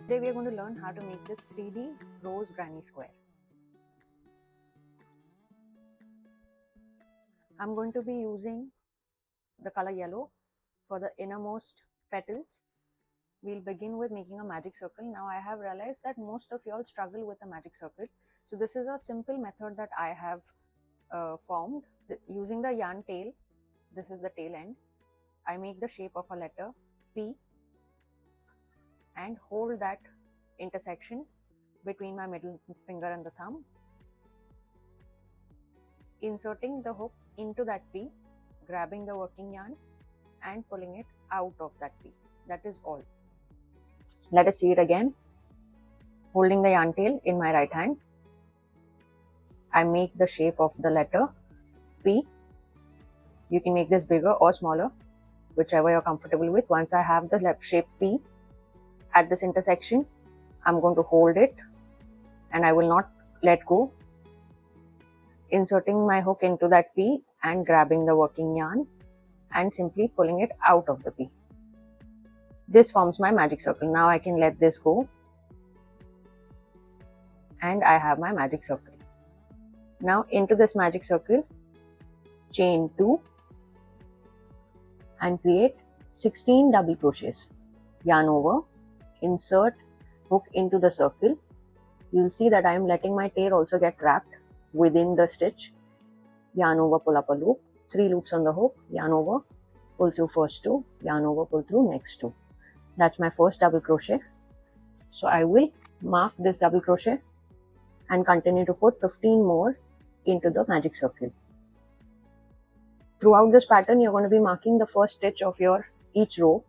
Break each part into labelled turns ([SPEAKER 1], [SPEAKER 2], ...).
[SPEAKER 1] Today we are going to learn how to make this 3D rose granny square. I'm going to be using the color yellow for the innermost petals. We'll begin with making a magic circle. Now I have realized that most of y'all struggle with a magic circle. So this is a simple method that I have formed. Using the yarn tail, this is the tail end. I make the shape of a letter P and hold that intersection between my middle finger and the thumb, inserting the hook into that P, grabbing the working yarn and pulling it out of that P. That is all. Let us see it again. Holding the yarn tail in my right hand, I make the shape of the letter P. You can make this bigger or smaller, whichever you're comfortable with. Once I have the shape P at this intersection, I'm going to hold it and I will not let go, inserting my hook into that P and grabbing the working yarn and simply pulling it out of the P. This forms my magic circle. Now I can let this go and I have my magic circle. Now into this magic circle, chain 2 and create 16 double crochets. Yarn over, insert hook into the circle. You'll see that I am letting my tail also get wrapped within the stitch. Yarn over, pull up a loop, 3 loops on the hook, yarn over, pull through first 2, yarn over, pull through next 2. That's my first double crochet. So I will mark this double crochet and continue to put 15 more into the magic circle. Throughout this pattern, you're going to be marking the first stitch of your each row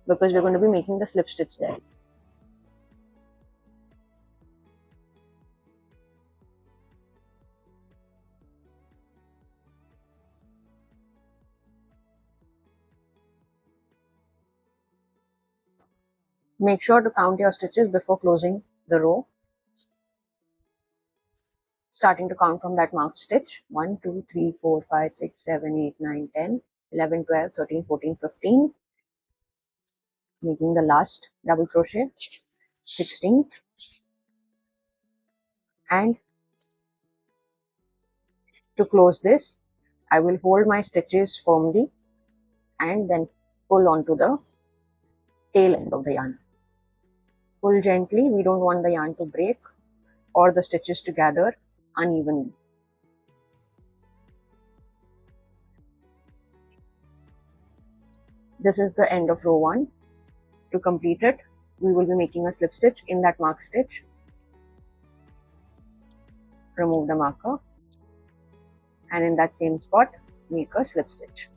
[SPEAKER 1] because we're going to be making the slip stitch there. Make sure to count your stitches before closing the row. Starting to count from that marked stitch. 1, 2, 3, 4, 5, 6, 7, 8, 9, 10, 11, 12, 13, 14, 15. Making the last double crochet, 16th. And to close this, I will hold my stitches firmly and then pull onto the tail end of the yarn. Pull gently, we don't want the yarn to break or the stitches to gather unevenly. This is the end of row 1. To complete it, we will be making a slip stitch in that marked stitch. Remove the marker and in that same spot, make a slip stitch.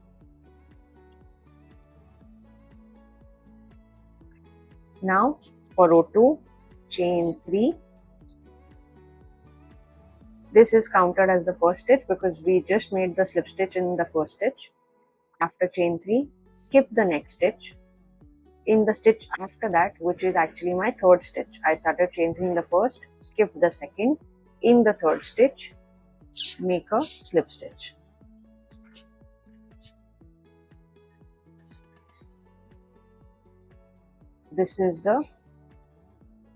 [SPEAKER 1] Now for row 2, chain 3. This is counted as the first stitch because we just made the slip stitch in the first stitch. After chain 3, skip the next stitch. In the stitch after that, which is actually my third stitch, I started chain 3 in the first, skip the second. In the third stitch, make a slip stitch. This is the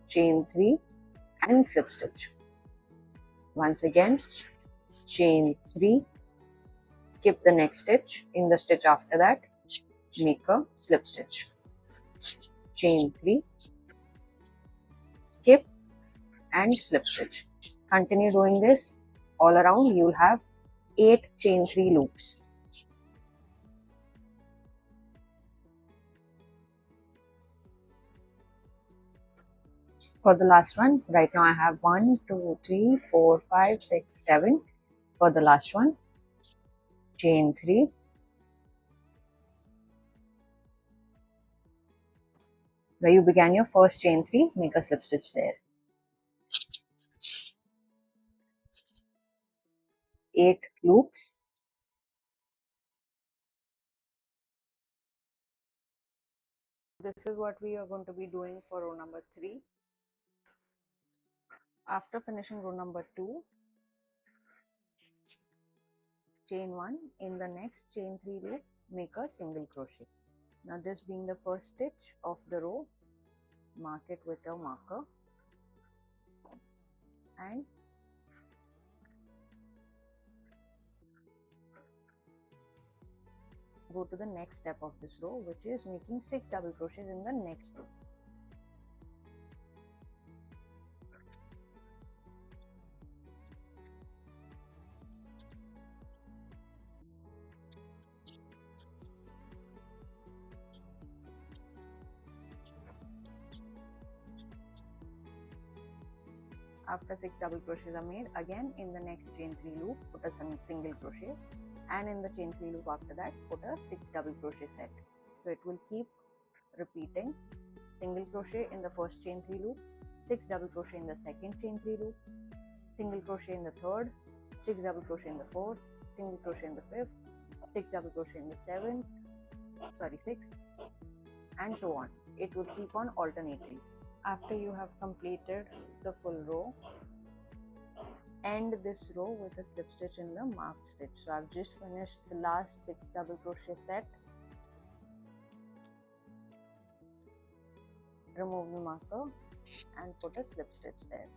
[SPEAKER 1] chain 3 and slip stitch. Once again, chain 3, skip the next stitch. In the stitch after that, make a slip stitch. Chain 3, skip and slip stitch. Continue doing this all around. You will have 8 chain 3 loops. For the last one, right now I have 1, 2, 3, 4, 5, 6, 7. For the last one, chain 3. Where you began your first chain 3, make a slip stitch there. 8 loops. This is what we are going to be doing for row number 3. After finishing row number 2, chain 1, in the next chain 3 loop, make a single crochet. Now this being the first stitch of the row, mark it with a marker and go to the next step of this row, which is making 6 double crochets in the next row. After 6 double crochets are made, again in the next chain 3 loop put a single crochet, and in the chain 3 loop after that put a 6 double crochet set. So it will keep repeating: single crochet in the first chain 3 loop, 6 double crochet in the second chain 3 loop, single crochet in the third, 6 double crochet in the fourth, single crochet in the fifth, 6 double crochet in the sixth, and so on. It will keep on alternating. After you have completed the full row, end this row with a slip stitch in the marked stitch. So I've just finished the last 6 double crochet set. Remove the marker and put a slip stitch there.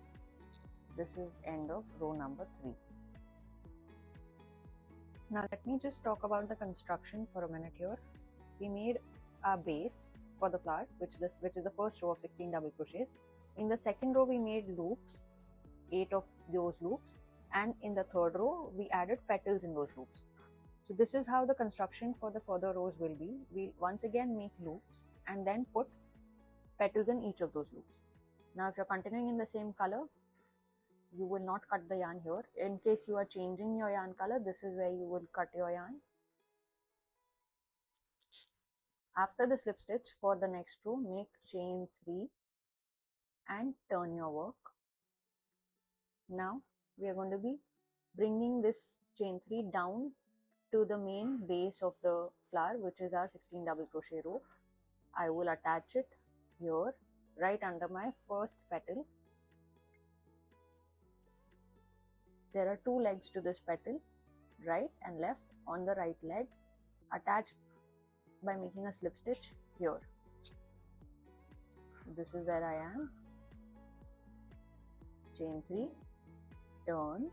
[SPEAKER 1] This is end of row number 3. Now let me just talk about the construction for a minute here. We made a base for the flower, which is the first row of 16 double crochets. In the second row we made loops, 8 of those loops, and in the third row we added petals in those loops. So this is how the construction for the further rows will be. We'll once again make loops and then put petals in each of those loops. Now if you're continuing in the same color, you will not cut the yarn here. In case you are changing your yarn color, this is where you will cut your yarn. After the slip stitch for the next row, make chain 3 and turn your work. Now we are going to be bringing this chain 3 down to the main base of the flower, which is our 16 double crochet row. I will attach it here right under my first petal. There are 2 legs to this petal, right and left. On the right leg, attach by making a slip stitch here. This is where I am. Chain 3, turn.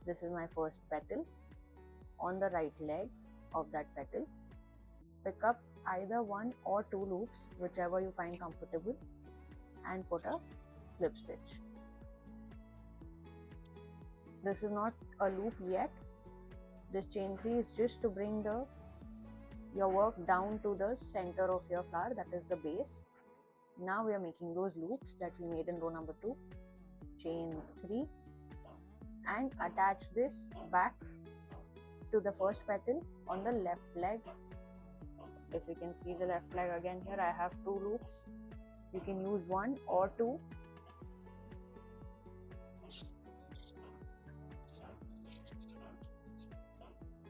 [SPEAKER 1] This is my first petal. On the right leg of that petal, pick up either 1 or 2 loops, whichever you find comfortable, and put a slip stitch. This is not a loop yet. This chain 3 is just to bring your work down to the center of your flower, that is the base. Now we are making those loops that we made in row number 2. Chain 3 and attach this back to the first petal on the left leg. If you can see the left leg again here, I have 2 loops. You can use 1 or 2.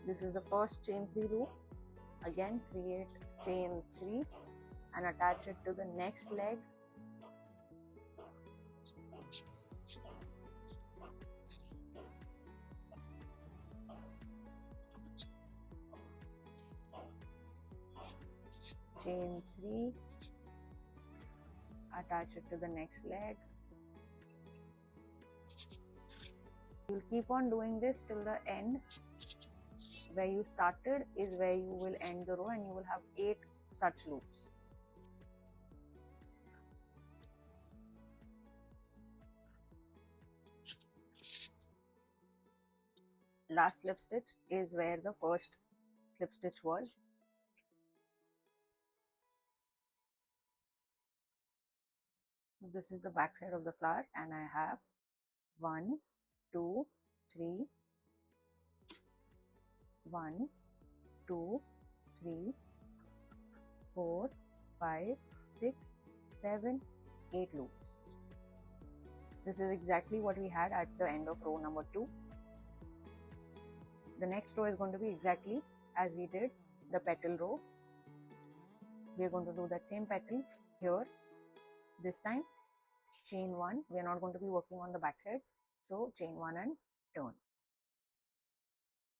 [SPEAKER 1] This is the first chain 3 loop. Again, create chain 3 and attach it to the next leg. Chain 3, attach it to the next leg. You'll keep on doing this till the end. Where you started is where you will end the row, and you will have 8 such loops. Last slip stitch is where the first slip stitch was. This is the back side of the flower, and I have 1, 2, 3, 1, 2, 3, 4, 5, 6, 7, 8 loops. This is exactly what we had at the end of row number 2. The next row is going to be exactly as we did the petal row. We are going to do that same petals here. This time chain 1, we are not going to be working on the back side, so chain 1 and turn.